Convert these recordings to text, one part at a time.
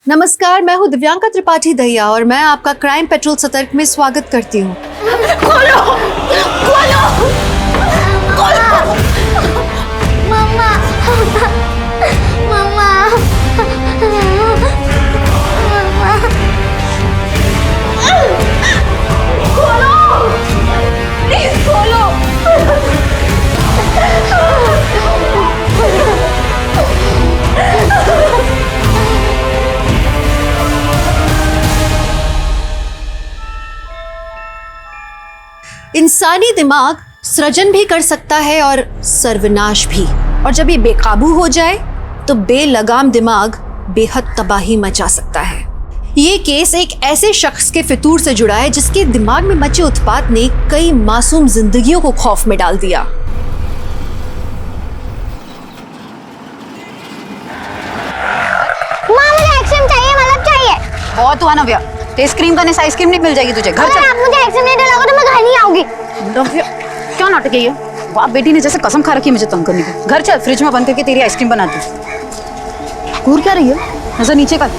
नमस्कार, मैं हूँ दिव्यांका त्रिपाठी दहिया और मैं आपका क्राइम पेट्रोल सतर्क में स्वागत करती हूँ। खोलो! खोलो! खोलो! मम्मा! मम्मा! खोलो! प्लीज खोलो! इंसानी दिमाग सृजन भी कर सकता है और सर्वनाश भी, और जब ये बेकाबू हो जाए तो बेलगाम दिमाग बेहद तबाही मचा सकता है। ये केस एक ऐसे शख्स के फितूर से जुड़ा है जिसके दिमाग में मचे उत्पात ने कई मासूम जिंदगियों को खौफ में डाल दिया। माँ मुझे आइसक्रीम चाहिए, मतलब चाहिए। बहुत हुआ नव्या, टेस्ट क्रीम करने से आइसक्रीम नहीं मिल जाएगी तुझे। घर अगर आप मुझे आइसक्रीम नहीं दिलाओगे तो मैं घर नहीं आऊंगी। नव्या क्या नाटक है ये? बाप बेटी ने जैसे कसम खा रखी है मुझे तंग करने की। घर चल, फ्रिज में बंद करके तेरी आइसक्रीम बनाती हूँ। घूर क्या रही है? नजर नीचे कर।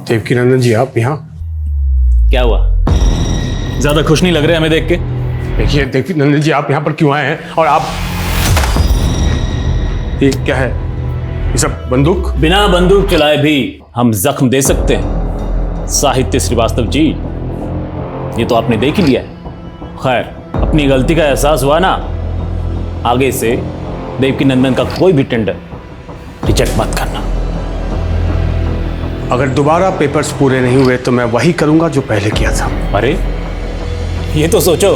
देवकी नंदन जी, आप यहाँ? क्या हुआ? ज्यादा खुश नहीं लग रहे हमें देख के। देखिए देवकी नंदन जी, आप यहाँ पर क्यों आए हैं? और आप ये क्या है? ये सब बंदूक? बिना बंदूक चलाए भी हम जख्म दे सकते हैं साहित्य श्रीवास्तव जी, ये तो आपने देख ही लिया है। खैर, अपनी गलती का एहसास हुआ ना, आगे से देवकी नंदन का कोई भी टेंडर रिजेक्ट मत करना। अगर दोबारा पेपर्स पूरे नहीं हुए तो मैं वही करूंगा जो पहले किया था। अरे ये तो सोचो,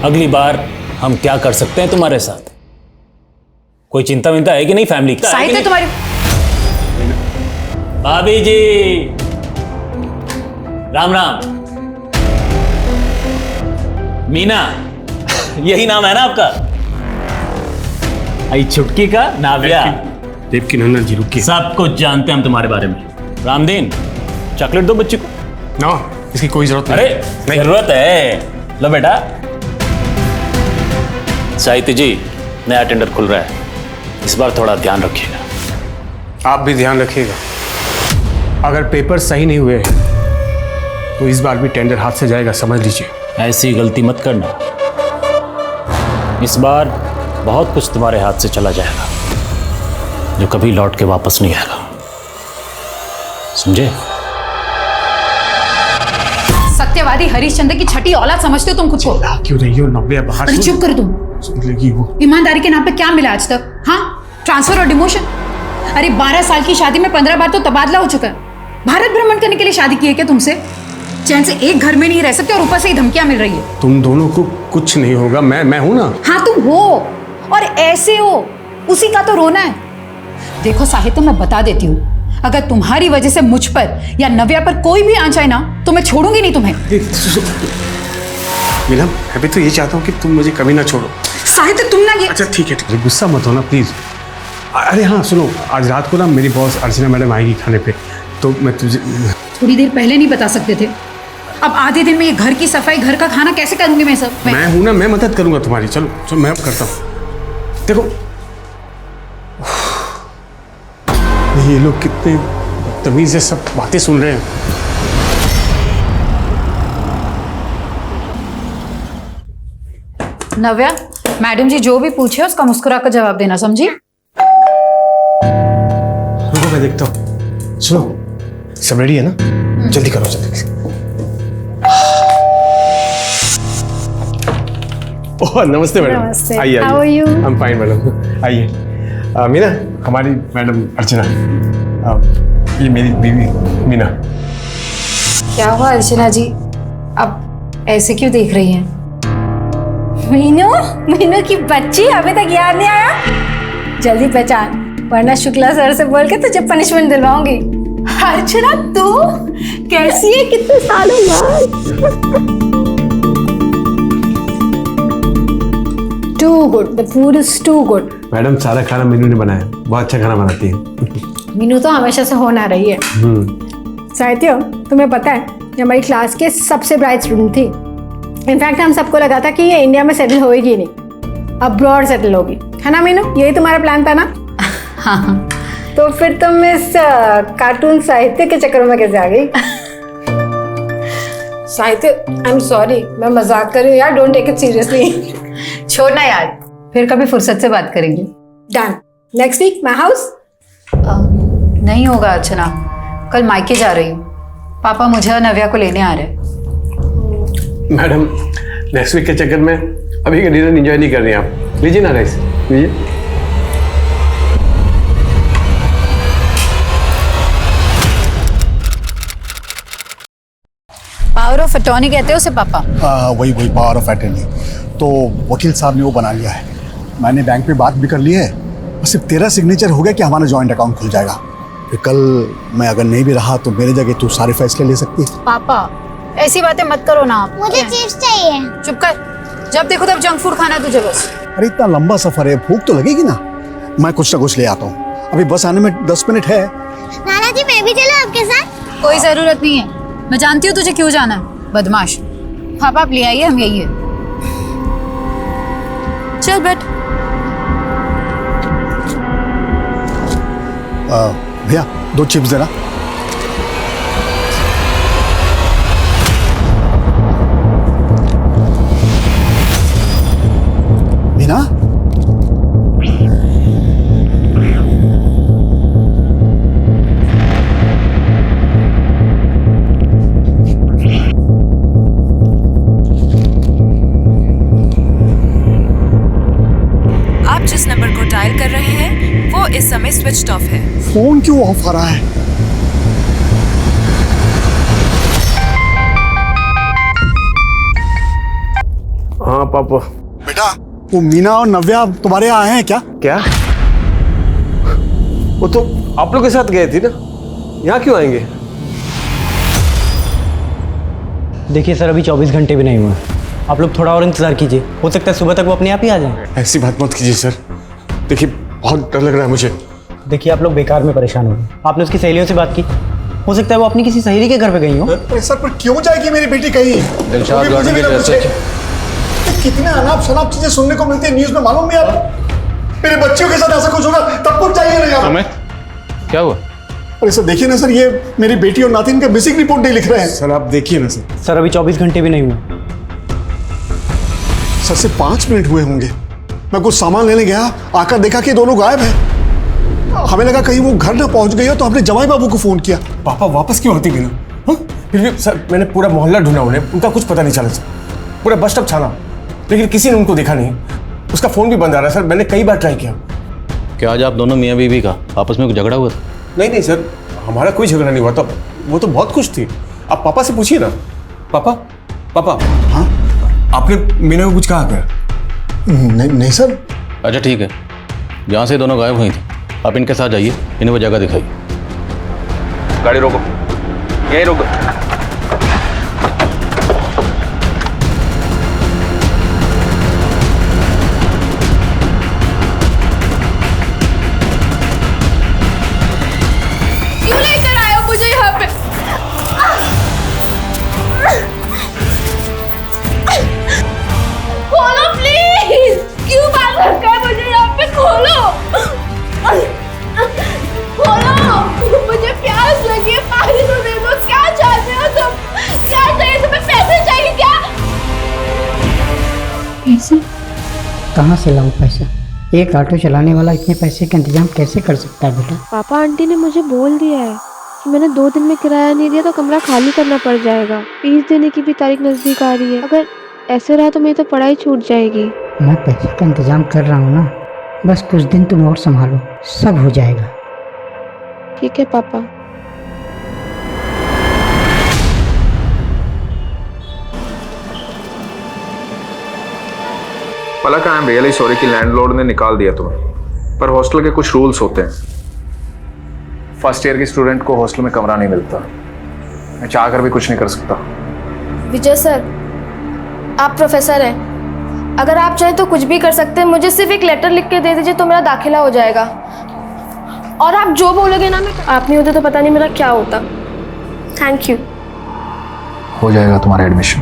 अगली बार हम क्या कर सकते हैं तुम्हारे साथ। कोई चिंता विंता है कि नहीं फैमिली की? साहित्य तुम्हारी भाभी जी, राम राम। मीना, यही नाम है ना आपका? आई छुटकी का नाव्या। देवकी नंदन जी रुकिए। सब कुछ जानते हैं हम तुम्हारे बारे में। रामदीन, चॉकलेट दो बच्चे को। ना, इसकी कोई जरूरत अरे नहीं। जरूरत है, लो बेटा। साहित्य जी, नया टेंडर खुल रहा है, इस बार थोड़ा ध्यान रखिएगा। आप भी ध्यान रखिएगा, अगर पेपर सही नहीं हुए तो इस बार भी टेंडर हाथ से जाएगा, समझ लीजिए। ऐसी गलती मत करना, इस बार बहुत कुछ तुम्हारे हाथ से चला जाएगा जो कभी लौट के वापस नहीं आएगा, समझे? सत्यवादी हरिश्चंद्र की छठी औलाद समझते हो तुम खुद को? क्यों नहीं हो नव्या? बाहर अरे चुप कर तुम। सुन लेगी वो। ईमानदारी के नाम पे क्या मिला आज तक? हाँ, ट्रांसफर और डिमोशन। अरे 12 साल की शादी में 15 बार तो तबादला हो चुका है। भारत भ्रमण करने के लिए शादी की है क्या तुमसे? चैन से एक घर में नहीं रह सकते और ऊपर से ही धमकियां मिल रही है। तुम दोनों को कुछ नहीं होगा, मैं हूं ना। हाँ तुम हो, और ऐसे हो, उसी का तो रोना है। देखो साहित्य, मैं बता देती हूँ, अगर तुम्हारी वजह से मुझ पर या नव्या पर कोई भी आंच आए ना तो मैं छोड़ूंगी नहीं तुम्हें। मीना, मैं भी तो ये चाहता हूँ कि तुम मुझे कभी ना छोड़ो। साहित्य तुम ना ये। अच्छा ठीक है, गुस्सा मत होना प्लीज। अरे हाँ सुनो, आज रात को ना मेरी बॉस अर्चना मैडम आएगी खाने पे, तो मैं तुझे थोड़ी देर पहले नहीं बता सकते थे? अब आधे दिन में ये घर की सफाई, घर का खाना कैसे करूंगी मैं सब? मैं हूं ना, मैं मदद करूंगा तुम्हारी। चलो मैं अब करता हूँ। देखो ये लोग कितने तमीज से सब बातें सुन रहे हैं। नव्या, मैडम जी जो भी पूछे उसका मुस्कुरा कर जवाब देना, समझी? रुको मैं देखता हूँ। सुनो, सब रेडी है ना? जल्दी करो जल्दी। ओह नमस्ते मैडम। नमस्ते। आइए How are you? I am fine madam. आइए। मीना, हमारी मैडम अर्चना। ये मेरी बीवी मीना। क्या हुआ अर्चना जी, अब ऐसे क्यों देख रही हैं? मीनू, मीनू की बच्ची अभी तक याद नहीं आया? जल्दी पहचान, वरना शुक्ला सर से बोल के तुझे पनिशमेंट दिलवाऊंगी। अर्चना तू कैसी है? कितने सालों बाद? Too good, the food is too good. Madam सारा खाना मीनू ने बनाया, बहुत अच्छा खाना बनाती है। मीनू तो हमेशा से होना रही है। साहित्य, तुम्हें पता है ये हमारी क्लास के सबसे ब्राइट स्टूडेंट थी। इनफैक्ट हम सबको लगा था कि ये इंडिया में सेटल होएगी नहीं, अब्रॉड सेटल होगी, है ना मीनू? यही तुम्हारा प्लान था ना? हाँ। तो फिर तुम इस कार्टून साहित्य के चक्कर में कैसे आ गई? साहित्य, आई एम सॉरी, मैं मजाक कर रही हूँ यार, डोंट टेक इट सीरियसली। छोड़ना यार, फिर कभी फुर्सत से बात करेंगे। Done. Next week my house? नहीं होगा अर्चना, कल मायके जा रही हूँ। पापा मुझे और नव्या को लेने आ रहे हैं। मैडम, नेक्स्ट वीक के चक्कर में अभी का डिनर एंजॉय नहीं कर रही हैं आप। लीजिए ना राइस, लीजिए। पावर ऑफ अटॉर्नी कहते हो उसे पापा? वही पावर ऑफ अटर्नी। तो वकील साहब ने वो बना लिया है, मैंने बैंक में बात भी कर ली है, बस सिर्फ तेरा सिग्नेचर हो गया कि हमारा जॉइंट अकाउंट खुल जाएगा। फिर कल मैं अगर नहीं भी रहा तो मेरे जगह तू सारे फैसले ले सकती है। पापा ऐसी बातें मत करो ना आप। मुझे चिप्स चाहिए। चुप कर, जब देखो तब जंक फूड खाना है तुझे बस। अरे इतना लंबा सफर है, भूख तो लगेगी ना, मैं कुछ ना कुछ ले आता हूँ। अभी बस आने में 10 मिनट है। नाना जी मैं भी चलूं आपके साथ? कोई जरूरत नहीं है, मैं जानती हूँ तुझे क्यों जाना है, बदमाश। पापा आप ले आइए, हम यही है। चल बैठ। भैया 2 चिप्स देना। मीना, आप जिस नंबर को डायल कर रहे हैं वो इस समय स्विच्ड ऑफ है। फोन क्यों ऑफ आ रहा है? हाँ पापा। बेटा, वो मीना और नव्या तुम्हारे यहाँ आए हैं क्या? क्या? वो तो आप लोग के साथ गए थे ना, यहाँ क्यों आएंगे? देखिए सर, अभी 24 घंटे भी नहीं हुए, आप लोग थोड़ा और इंतजार कीजिए, हो सकता है सुबह तक वो अपने आप ही आ जाए। ऐसी बात मत कीजिए सर, देखिए बहुत डर लग रहा है मुझे। देखिए आप लोग बेकार में परेशान हो गए, आपने उसकी सहेलियों से बात की, हो सकता है वो अपनी किसी सहेली के घर पे गई हो। सर पर क्यों जाएगी मेरी बेटी कहीं? कितने अनाप शनाप चीजें सुनने को मिलती है न्यूज में, मालूम नहीं आपको? मेरे बच्चियों के साथ ऐसा कुछ होगा तब कुछ चाहिए नहीं आप। क्या हुआ? अरे सर देखिए ना सर, ये मेरी बेटी और नातिन का मिसिंग रिपोर्ट नहीं लिख रहे हैं। सर आप देखिए ना सर। सर अभी 24 घंटे भी नहीं हुए। सर से 5 मिनट हुए होंगे, मैं कुछ सामान लेने गया, आकर देखा कि दोनों गायब हैं। हमें लगा कहीं वो घर ना पहुंच गई हो, तो हमने जमाई बाबू को फोन किया। पापा वापस क्यों आती बिना? फिर भी सर मैंने पूरा मोहल्ला ढूंढा, उन्हें उनका कुछ पता नहीं चला सर, पूरा बस स्टॉप छाना, लेकिन किसी ने उनको देखा नहीं। उसका फोन भी बंद आ रहा है सर, मैंने कई बार ट्राई किया। क्या आज आप दोनों मियाँ बीवी का आपस में कुछ झगड़ा हुआ था? नहीं सर, हमारा कोई झगड़ा नहीं हुआ था, वो तो बहुत खुश थी। आप पापा से पूछिए ना। पापा। हाँ आपने मीना को कुछ कहा क्या? नहीं सर। अच्छा ठीक है, जहाँ से दोनों गायब हुई थी आप इनके साथ जाइए, इन्हें वो जगह दिखाइए। गाड़ी रोको, यहीं रोको। क्यों लेकर आए हो मुझे यहाँ पे? खोलो प्लीज, क्यों बात रखा है मुझे यहाँ पे? खोलो, मुझे प्यास लगी है, पानी तो दे दो। क्या चाहते हो तुम? क्या चाहिए तुम्हें? पैसे चाहिए क्या? पैसे कहाँ से लाऊं पैसा? एक ऑटो चलाने वाला इतने पैसे का इंतजाम कैसे कर सकता है बेटा? पापा आंटी ने मुझे बोल दिया है कि मैंने 2 दिन में किराया नहीं दिया तो कमरा खाली करना पड़ जाएगा। फीस देने की भी तारीख नजदीक आ रही है, अगर ऐसे रहा तो मेरी तो पढ़ाई छूट जाएगी। मैं पैसे का इंतजाम कर रहा हूँ ना, बस कुछ दिन तुम और संभालो, सब हो जाएगा। ठीक है पापा। पलक, आई एम रियली सॉरी कि लैंडलॉर्ड ने निकाल दिया तुम्हें, पर हॉस्टल के कुछ रूल्स होते हैं। फर्स्ट ईयर के स्टूडेंट को हॉस्टल में कमरा नहीं मिलता। मैं चाह कर भी कुछ नहीं कर सकता। विजय सर, आप प्रोफेसर हैं, अगर आप चाहें तो कुछ भी कर सकते हैं। मुझे सिर्फ एक लेटर लिख के दे दीजिए तो मेरा दाखिला हो जाएगा, और आप जो बोलोगे ना, मैं आप नहीं होते तो पता नहीं मेरा क्या होता। Thank you. हो जाएगा तुम्हारा एडमिशन।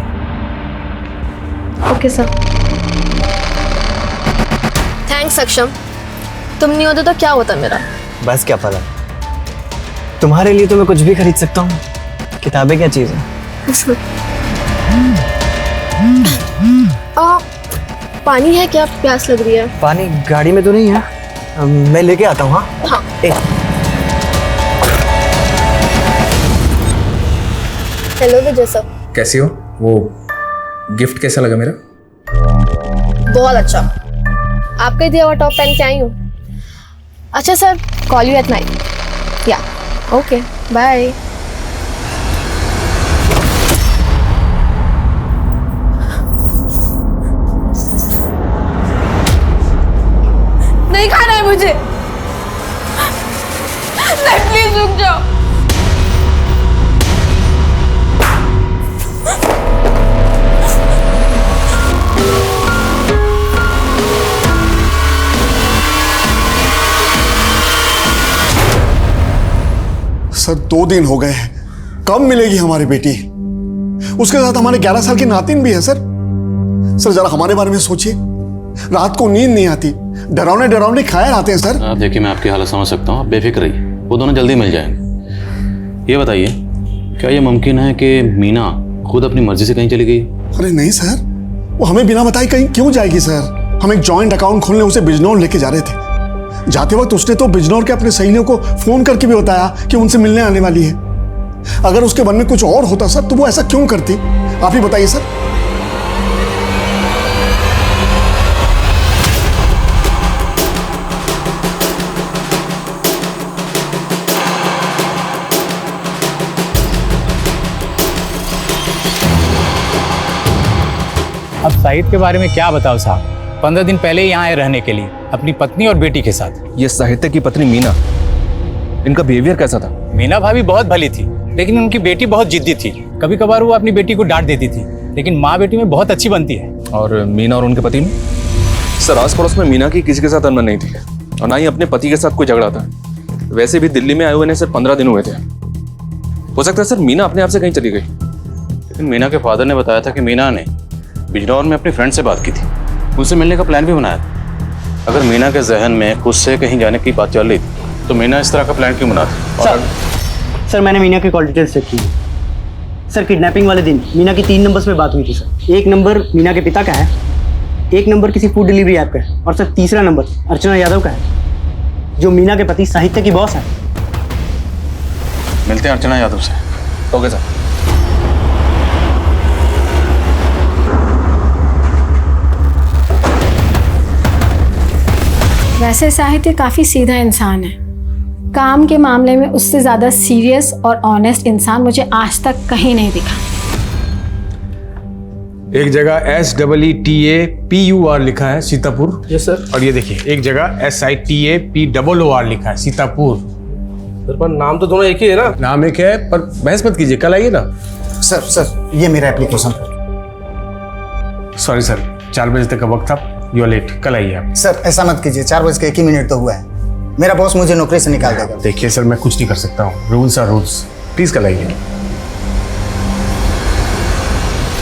Okay sir. थैंक्स अक्षम, तुम नहीं होते तो क्या होता मेरा। बस क्या पता, तुम्हारे लिए तो मैं कुछ भी खरीद सकता हूँ, किताबें क्या चीज़ है। पानी है क्या, प्यास लग रही है। पानी गाड़ी में तो नहीं है, मैं लेके आता हूँ। हाँ। हेलो विजय सर। कैसी हो? वो गिफ्ट कैसा लगा मेरा? बहुत अच्छा, आपका दिया हुआ टॉप पहन के आई हूँ। अच्छा sir, call you at night. या ओके, बाय। नहीं खाना है मुझे, नहीं प्लीज रुक जाओ। सर 2 दिन हो गए हैं, कब मिलेगी हमारी बेटी? उसके साथ हमारे 11 साल की नातिन भी है सर। सर जरा हमारे बारे में सोचिए, रात को नींद नहीं आती, डरावने डरावने ख्याल आते हैं सर। आप देखिए, मैं आपकी हालत समझ सकता हूँ, आप बेफिक्र रहिए, वो दोनों जल्दी मिल जाएंगे। ये बताइए, क्या ये मुमकिन है कि मीना खुद अपनी मर्जी से कहीं चली गई? अरे नहीं सर, वो हमें बिना बताए कहीं क्यों जाएगी सर? हम एक जॉइंट अकाउंट खोलने उसे बिजनौर लेके जा रहे थे। जाते वक्त उसने तो बिजनौर के अपने सहेलियों को फोन करके भी बताया कि उनसे मिलने आने वाली है। अगर उसके मन में कुछ और होता सर तो वो ऐसा क्यों करती, आप ही बताइए सर। अब साहिद के बारे में क्या बताओ साहब, 15 दिन पहले ही यहाँ आए रहने के लिए अपनी पत्नी और बेटी के साथ। ये साहित्य की पत्नी मीना, इनका बिहेवियर कैसा था? मीना भाभी बहुत भली थी, लेकिन उनकी बेटी बहुत जिद्दी थी। कभी कभार वो अपनी बेटी को डांट देती थी, लेकिन माँ बेटी में बहुत अच्छी बनती है। और मीना और उनके पति में? सर आस पड़ोस में मीना की किसी के साथ अनबन नहीं थी और ना ही अपने पति के साथ कोई झगड़ा था। वैसे भी दिल्ली में आए हुए ने सिर्फ 15 दिन हुए थे। हो सकता है सर मीना अपने आप से कहीं चली गई। लेकिन मीना के फादर ने बताया था कि मीना ने बिजनौर में अपनी फ्रेंड से बात की थी, उनसे मिलने का प्लान भी बनाया था। अगर मीना के जहन में खुद से कहीं जाने की बात चल रही थी तो मीना इस तरह का प्लान क्यों बनाती? सर मैंने मीना की कॉल डिटेल्स चेक की। सर किडनैपिंग वाले दिन मीना की 3 नंबर्स पे बात हुई थी सर। एक नंबर मीना के पिता का है, एक नंबर किसी फूड डिलीवरी ऐप का है, और सर तीसरा नंबर अर्चना यादव का है, जो मीना के पति साहित्य की बॉस है। मिलते हैं अर्चना यादव से। Okay sir. वैसे साहित्य काफ़ी सीधा इंसान है, काम के मामले में उससे ज़्यादा सीरियस और ऑनेस्ट इंसान मुझे आज तक कहीं नहीं दिखा। एक जगह SEETAPUR लिखा है सीतापुर। Yes sir. और ये देखिए एक जगह SITAPOOR लिखा है सीतापुर। सर पर नाम तो दोनों एक ही है ना? नाम एक है, पर बहस मत कीजिए, कल आइए ना। सर ये मेरा एप्लीकेशन। सॉरी सर, 4 बजे तक का वक्त था, यू आर लेट, कल आइए आप। सर ऐसा मत कीजिए, 4 बज के 1 ही मिनट तो हुआ है, मेरा बॉस मुझे नौकरी से निकाल देगा। देखिए सर, मैं कुछ नहीं कर सकता हूँ, रूल्स आर रूल्स, प्लीज कल आइए।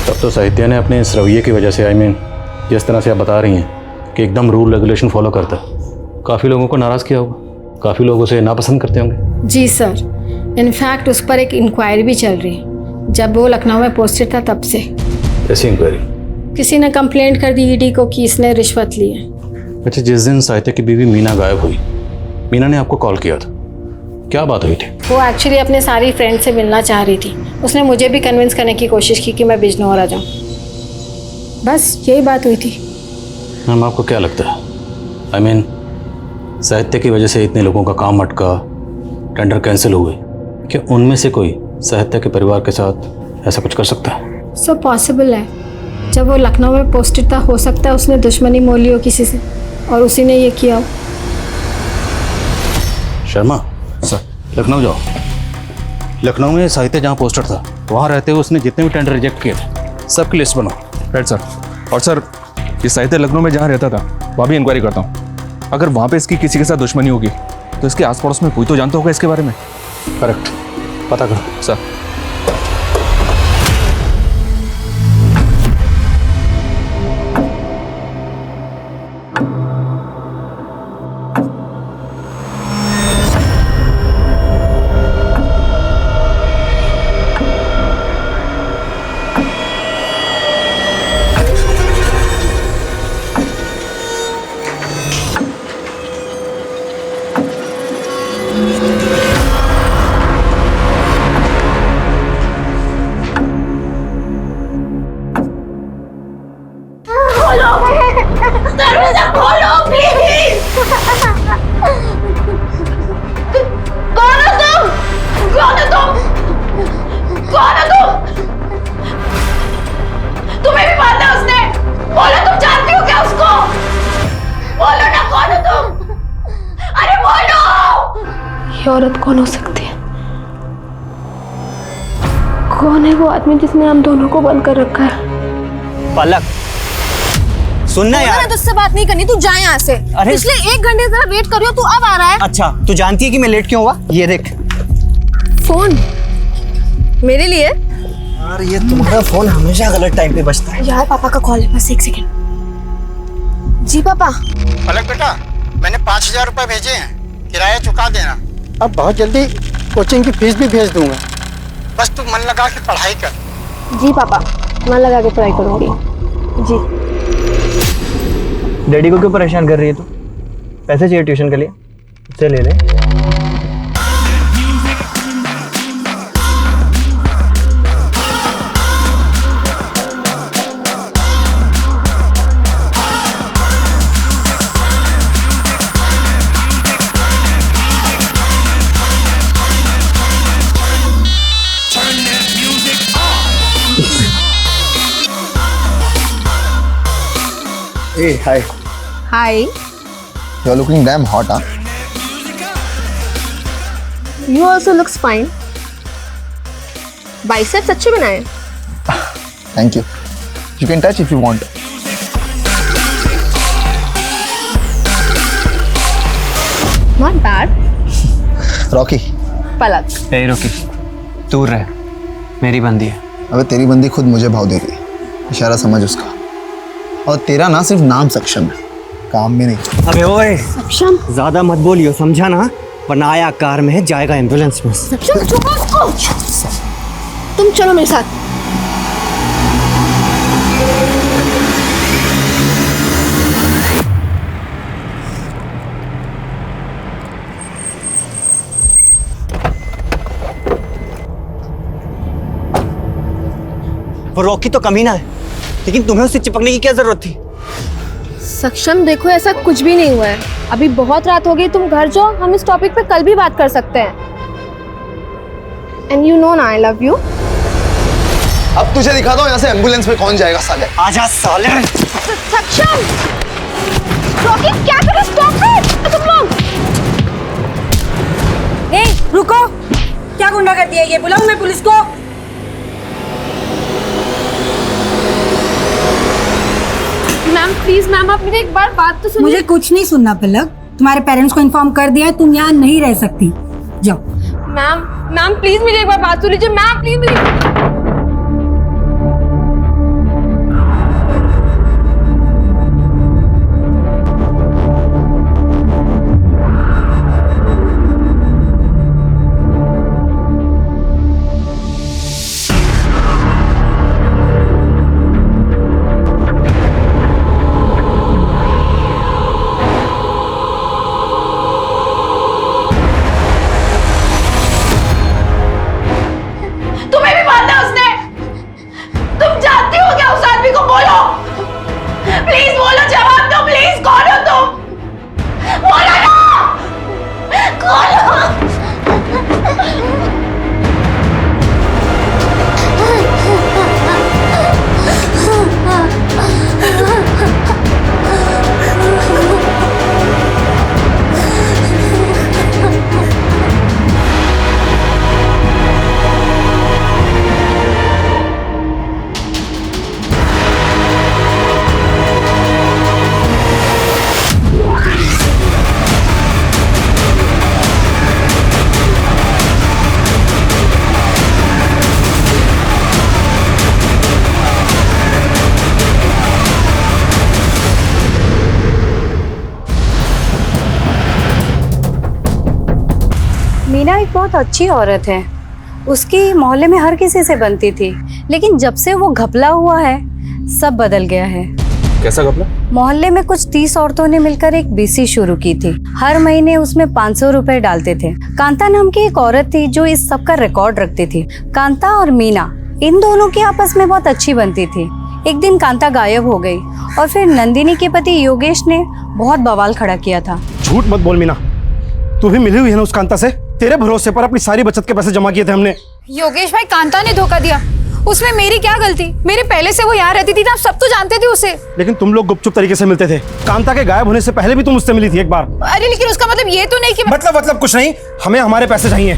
तब तो साहित्य ने अपने इस रवैये की वजह से, जिस तरह से आप बता रही हैं कि एकदम रूल रेगुलेशन फॉलो करता है, काफ़ी लोगों को नाराज़ किया होगा, काफ़ी लोग उसे नापसंद करते होंगे। जी सर, इनफैक्ट उस पर एक इंक्वायरी भी चल रही है, जब वो लखनऊ में पोस्टेड था तब से। ऐसी इंक्वायरी? किसी ने कंप्लेंट कर दी ईडी को कि इसने रिश्वत ली है। अच्छा, जिस दिन साहित्य की बीवी मीना गायब हुई, मीना ने आपको कॉल किया था, क्या बात हुई थी? वो एक्चुअली अपने सारी फ्रेंड से मिलना चाह रही थी, उसने मुझे भी कन्विंस करने की कोशिश की कि मैं बिजनौर आ जाऊँ, बस यही बात हुई थी। मैम आपको क्या लगता है, साहित्य की वजह से इतने लोगों का काम अटका, टेंडर कैंसिल हुए, क्या उनमें से कोई साहित्य के परिवार के साथ ऐसा कुछ कर सकता है? सो पॉसिबल है, जब वो लखनऊ में पोस्टेड था, हो सकता है उसने दुश्मनी मोल ली हो किसी से और उसी ने ये किया हो। शर्मा सर, लखनऊ जाओ। लखनऊ में साहित्य जहाँ पोस्टेड था, वहाँ रहते हुए उसने जितने भी टेंडर रिजेक्ट किए थे, सबकी लिस्ट बनाओ। Right sir. और सर, ये साहित्य लखनऊ में जहाँ रहता था वहाँ भी इंक्वायरी करता हूँ। अगर वहाँ पे इसकी किसी के साथ दुश्मनी होगी तो इसके आस पड़ोस में कोई तो जानता होगा इसके बारे में। करेक्ट, पता करो। सर औरत कौन हो सकती है? कौन है वो आदमी जिसने हम दोनों को बंद कर रखा है? पलक, सुनना यार। मैंने तुझसे बात नहीं करनी, तू जा यहाँ से। पिछले 1 घंटे से वेट कर रही हो, तू अब आ रहा है। अच्छा, तू जानती है कि मैं लेट क्यों हुआ? ये देख फोन मेरे लिए। यार ये तुम्हारा फोन हमेशा गलत टाइम पे बजता है। यार पापा का कॉल है, बस 1 सेकंड। जी पापा। पलक बेटा, मैंने 5000 रुपए भेजे हैं, किराया चुका देना। अब बहुत जल्दी कोचिंग की फीस भी भेज दूंगा, बस तू मन लगा के पढ़ाई कर। जी पापा, मन लगा के पढ़ाई करूंगी। जी। डैडी को क्यों परेशान कर रही है तू? पैसे चाहिए ट्यूशन के लिए, उससे ले ले। Hey, hi. Hi. You're looking damn hot, huh? You also looks fine. Biceps अच्छे बनाए। Thank you. You can touch if you want. Not bad. Rocky. पलक। ए रोकी, दूर रह, मेरी बंदी है। अबे तेरी बंदी खुद मुझे भाव दे रही है, इशारा समझ उसका। और तेरा ना सिर्फ नाम सक्षम है, काम में नहीं। अबे ओए, सक्षम ज्यादा मत बोलियो, समझा ना? वरना आया कार में है, जाएगा एम्बुलेंस में। सक्षम छुपो उसको। तुम चलो मेरे साथ। वो रॉकी तो कमीना है, लेकिन तुम्हें उससे चिपकने की क्या जरूरत थी? सक्षम देखो, ऐसा कुछ भी नहीं हुआ है। अभी बहुत रात हो गई, तुम घर जाओ, हम इस टॉपिक पे कल भी बात कर सकते हैं। एंड यू नो ना आई लव यू। अब तुझे दिखा दो यहाँ से एम्बुलेंस में कौन जाएगा साले। आजा साले। सक्षम, रॉकी क्या कर रहे हो? स्टॉप इट तुम लोग। ए रुको, क्या गुंडागर्दी है ये? बुलाऊं मैं पुलिस को? मैम प्लीज, मैम आप मेरी एक बार बात तो सुनिए। मुझे कुछ नहीं सुनना पलक, तुम्हारे पेरेंट्स को इन्फॉर्म कर दिया है, तुम यहाँ नहीं रह सकती, जाओ। मैम प्लीज मेरी एक बार बात सुन लीजिए। मैम प्लीज मेरी। मीना एक बहुत अच्छी औरत है, उसकी मोहल्ले में हर किसी से बनती थी, लेकिन जब से वो घपला हुआ है सब बदल गया है। कैसा घपला? मोहल्ले में कुछ 30 औरतों ने मिलकर एक बीसी शुरू की थी। हर महीने उसमें 500 रुपए डालते थे। कांता नाम की एक औरत थी जो इस सब का रिकॉर्ड रखती थी। कांता और मीना इन दोनों की आपस में बहुत अच्छी बनती थी। एक दिन कांता गायब हो गई और फिर नंदिनी के पति योगेश ने बहुत बवाल खड़ा किया था। झूठ मत बोल मीना, तू भी मिली हुई है ना उस कांता से? तेरे भरोसे पर अपनी सारी बचत के पैसे जमा किए थे हमने। योगेश भाई, कांता ने धोखा दिया। उसमें मेरी क्या गलती? मेरे पहले से वो यहाँ रहती थी ना, आप सब तो जानते थे उसे। लेकिन तुम लोग गुपचुप तरीके से मिलते थे। कांता के गायब होने से पहले भी तुम उससे मिली थी एक बार। अरे लेकिन उसका मतलब ये तो नहीं कि मतलब कुछ नहीं, हमें हमारे पैसे चाहिए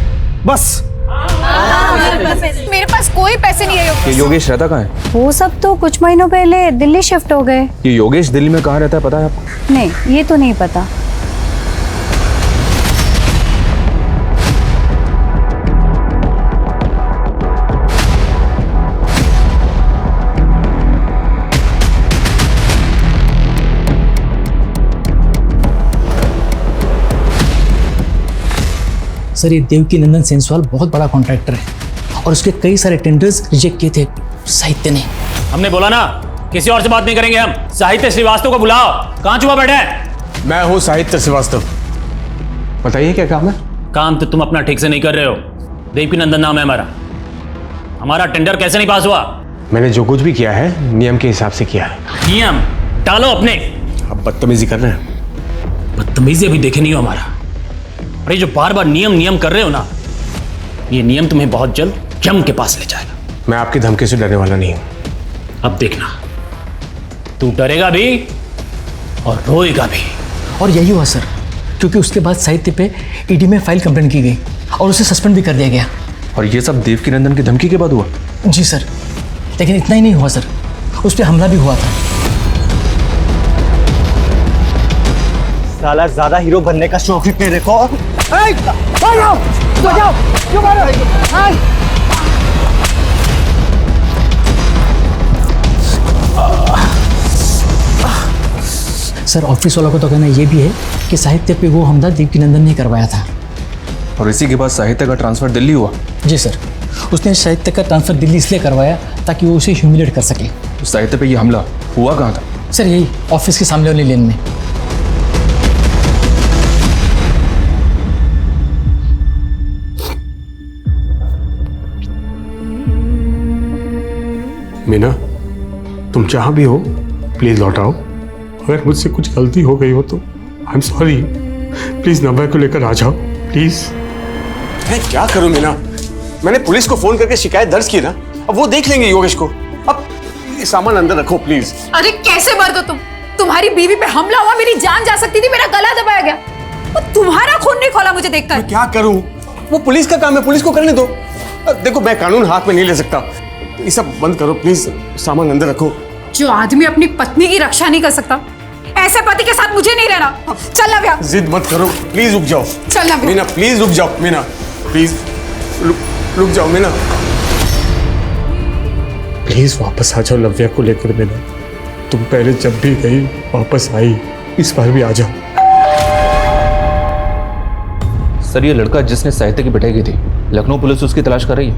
बस। मेरे पास कोई पैसे नहीं है। ये योगेश रहता कहाँ है? वो सब तो कुछ महीनों पहले दिल्ली शिफ्ट हो गए। ये योगेश दिल्ली में कहाँ रहता है पता है आपको? नहीं, ये तो नहीं पता। सर, ये देवकी नंदन सेंसवाल बहुत बड़ा कॉन्ट्रैक्टर है और उसके कई सारे टेंडर्स रिजेक्ट किए थे साहित्य ने। हमने बोला ना किसी और से बात नहीं करेंगे हम। साहित्य श्रीवास्तव को बुलाओ। कहाँ छुपा बैठे हैं? मैं हूँ साहित्य श्रीवास्तव। बताइए क्या काम है? काम तो तुम अपना ठीक से नहीं कर रहे हो। देवकी नंदन नाम है हमारा। हमारा टेंडर कैसे नहीं पास हुआ? मैंने जो कुछ भी किया है नियम के हिसाब से किया है। नियम टालो अपने। अब बदतमीजी कर रहे हैं। बदतमीजी अभी देखे नहीं हो हमारा। अरे जो बार बार नियम नियम कर रहे हो ना, ये नियम तुम्हें बहुत जल्द यम के पास ले जाएगा। मैं आपकी धमकी से डरने वाला नहीं हूं। अब देखना, तू डरेगा भी और रोएगा भी। और यही हुआ सर, क्योंकि उसके बाद साहित्य पे ईडी में फाइल कंप्लेंट की गई और उसे सस्पेंड भी कर दिया गया। और ये सब देवकी नंदन की धमकी के बाद हुआ? जी सर, लेकिन इतना ही नहीं हुआ सर, उस पर हमला भी हुआ था। साला ज्यादा हीरो बनने का शौक है तेरे को? सर, ऑफिस वालों को तो कहना ये भी है कि साहित्य पे वो हमला देवकी नंदन ने करवाया था। और इसी के बाद साहित्य का ट्रांसफर दिल्ली हुआ? जी सर, उसने साहित्य का ट्रांसफर दिल्ली इसलिए करवाया ताकि वो उसे ह्यूमिलेट कर सके। तो साहित्य पे ये हमला हुआ कहाँ था? सर, यही ऑफिस के सामने वाली लेन में। मीना, तुम जहां भी हो प्लीज लौट आओ। अगर मुझसे कुछ गलती हो गई हो तो I am sorry. Please number को लेकर आ जाओ प्लीज। मैं क्या करूं मीना? मैंने पुलिस को फोन करके शिकायत दर्ज की ना, अब वो देख लेंगे योगेश को। अब ये सामान अंदर रखो प्लीज। अरे कैसे मर्द हो तुम? तुम्हारी बीवी पे हमला हुआ, मेरी जान जा सकती थी, मेरा गला दबाया गया। और तुम्हारा खून नहीं खोला मुझे देखकर। मैं क्या करूं? वो पुलिस का काम है, पुलिस को करने दो। देखो, मैं कानून हाथ में नहीं ले सकता। ये सब बंद करो प्लीज, सामान अंदर रखो। जो आदमी अपनी पत्नी की रक्षा नहीं कर सकता, ऐसे पति के साथ मुझे नहीं रहना। चल ना भैया। जिद मत करो, प्लीज रुक जाओ। चल ना मीना, प्लीज रुक जाओ। मीना प्लीज रुक जाओ। मीना प्लीज वापस आ जाओ लव्या को लेकर। मीना, तुम पहले जब भी गई वापस आई, इस बार भी आ जाओ। सर, ये लड़का जिसने साहित्य की पिटाई की थी, लखनऊ पुलिस उसकी तलाश कर रही है।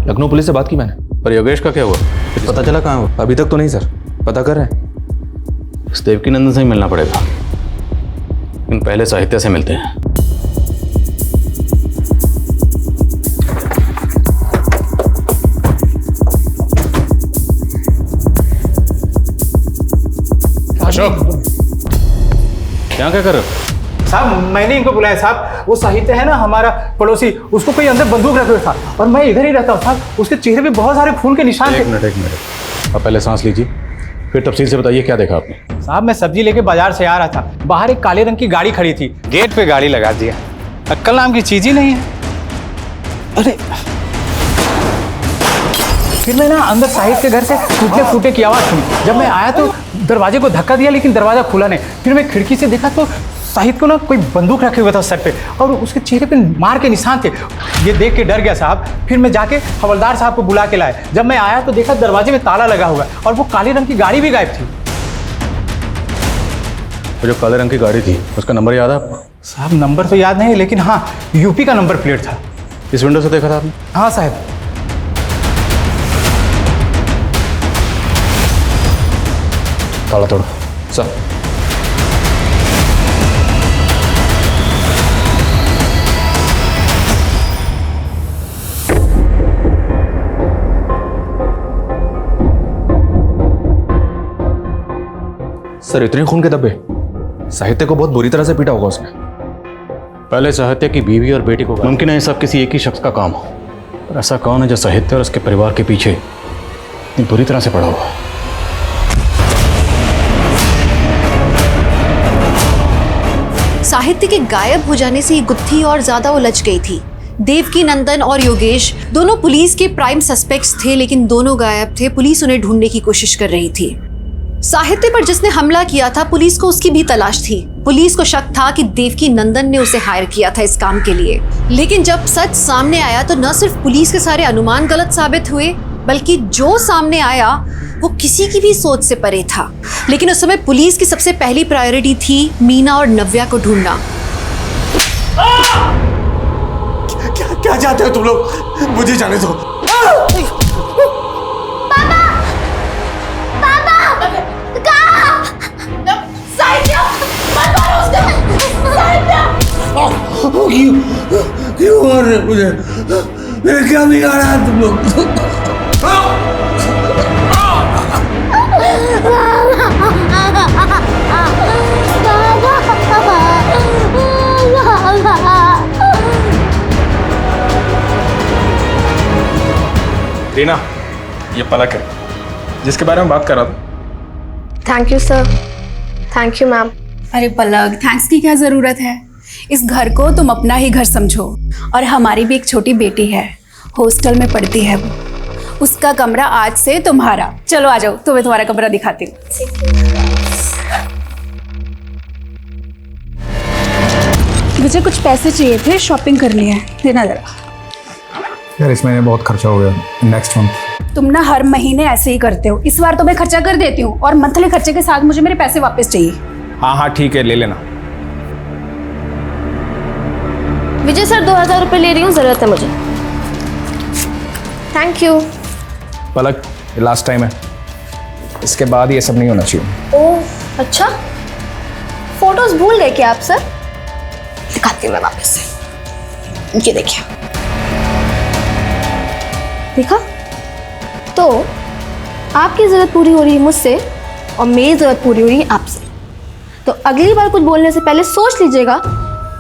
लखनऊ पुलिस से बात की मैंने। पर योगेश का क्या हुआ? कुछ पता चला कहाँ हुआ? अभी तक तो नहीं सर, पता कर रहे हैं। इस देवकी नंदन से ही मिलना पड़ेगा, लेकिन पहले साहित्य से मिलते हैं। अशोक, क्या कर रहे हो? साहब, मैंने इनको बुलाया साहब। वो साहित्य है ना हमारा पड़ोसी, उसको कोई अंदर बंदूक रखे हुए था और मैं इधर ही रहता हूँ साहब। उसके चेहरे पे बहुत सारे खून के निशान थे। एक मिनट, अब पहले सांस लीजिए, फिर तफसील से बताइए क्या देखा आपने। साहब, मैं सब्जी लेके बाजार से आ रहा था, बाहर एक काले रंग की गाड़ी खड़ी थी, गेट पे गाड़ी लगा दिया। अक्कल नाम की चीज ही नहीं है। अरे फिर मैं ना अंदर साहित्य के घर से टूटने फूटे की आवाज़ सुनी। जब मैं आया तो दरवाजे को धक्का दिया, लेकिन दरवाजा खुला नहीं। फिर मैं खिड़की से देखा तो साहित्य को ना कोई बंदूक रखे हुए था सर पे और उसके चेहरे पे मार के निशान थे। ये देख के डर गया साहब। फिर मैं जाके हवलदार साहब को बुला के लाया। जब मैं आया तो देखा दरवाजे में ताला लगा हुआ है और वो काले रंग की गाड़ी भी गायब थी। वो जो काले रंग की गाड़ी थी उसका नंबर याद है आपको? साहब, नंबर तो याद नहीं, लेकिन हाँ, यूपी का नंबर प्लेट था। इस विंडो से देखा था आपने? हाँ साहब। ताला तोड़ो। सर, सर, इतने खून के धब्बे? साहित्य को बहुत बुरी तरह से पीटा होगा उसने। पहले साहित्य की बीवी और बेटी को मुमकिन है सब किसी एक ही शख्स का काम हो, पर ऐसा कौन है जो साहित्य और उसके परिवार के पीछे इतनी बुरी तरह से पड़ा हुआ है। साहित्य के गायब हो जाने से ये गुत्थी और ज्यादा उलझ गई थी। देवकी नंदन और योगेश दोनों पुलिस के प्राइम सस्पेक्ट्स थे, लेकिन दोनों गायब थे। पुलिस उन्हें ढूंढने की कोशिश कर रही थी। साहित्य पर जिसने हमला किया था, पुलिस को उसकी भी तलाश थी। पुलिस को शक था कि देवकी नंदन ने उसे हायर किया था इस काम के लिए। लेकिन जब सच सामने आया तो न सिर्फ पुलिस के सारे अनुमान गलत साबित हुए, बल्कि जो सामने आया वो किसी की भी सोच से परे था। लेकिन उस समय पुलिस की सबसे पहली प्रायोरिटी थी मीना और नव्या को ढूंढना। क्या चाहते हो तुम लोग? मुझे जाने दो। क्यों मार रहे मुझे? मेरे क्या बिगाड़ा है तुम लोग? रीना, ये पलक है जिसके बारे में बात कर रहा था। Thank you sir. Thank you ma'am. अरे पलक, थैंक्स की क्या जरूरत है? इस घर को तुम अपना ही घर समझो। और हमारी भी एक छोटी बेटी है, हॉस्टल में पढ़ती है वो। उसका कमरा आज से तुम्हारा। चलो आ जाओ, तुम्हें तुम्हारा कमरा दिखाती हूँ। मुझे कुछ पैसे चाहिए थे, शॉपिंग करनी है, देना जरा। यार इस महीने बहुत खर्चा हो गया, नेक्स्ट मंथ। तुम ना हर महीने ऐसे ही करते हो। इस बार तो मैं खर्चा कर देती हूँ और मंथली खर्चे के साथ मुझे मेरे पैसे वापस चाहिए। हाँ हाँ ठीक है, ले लेना। विजय सर 2000 रुपये ले रही हूँ, जरूरत है मुझे। Thank you. पलक, ये लास्ट टाइम है, इसके बाद ये सब नहीं होना चाहिए। ओह अच्छा, फोटोज भूल गए क्या आप सर? दिखाती हूँ मैं वापस से। ये देखिए, देखा? तो आपकी जरूरत पूरी हो रही है मुझसे और मेरी जरूरत पूरी हो रही है आपसे। तो अगली बार कुछ बोलने से पहले सोच लीजिएगा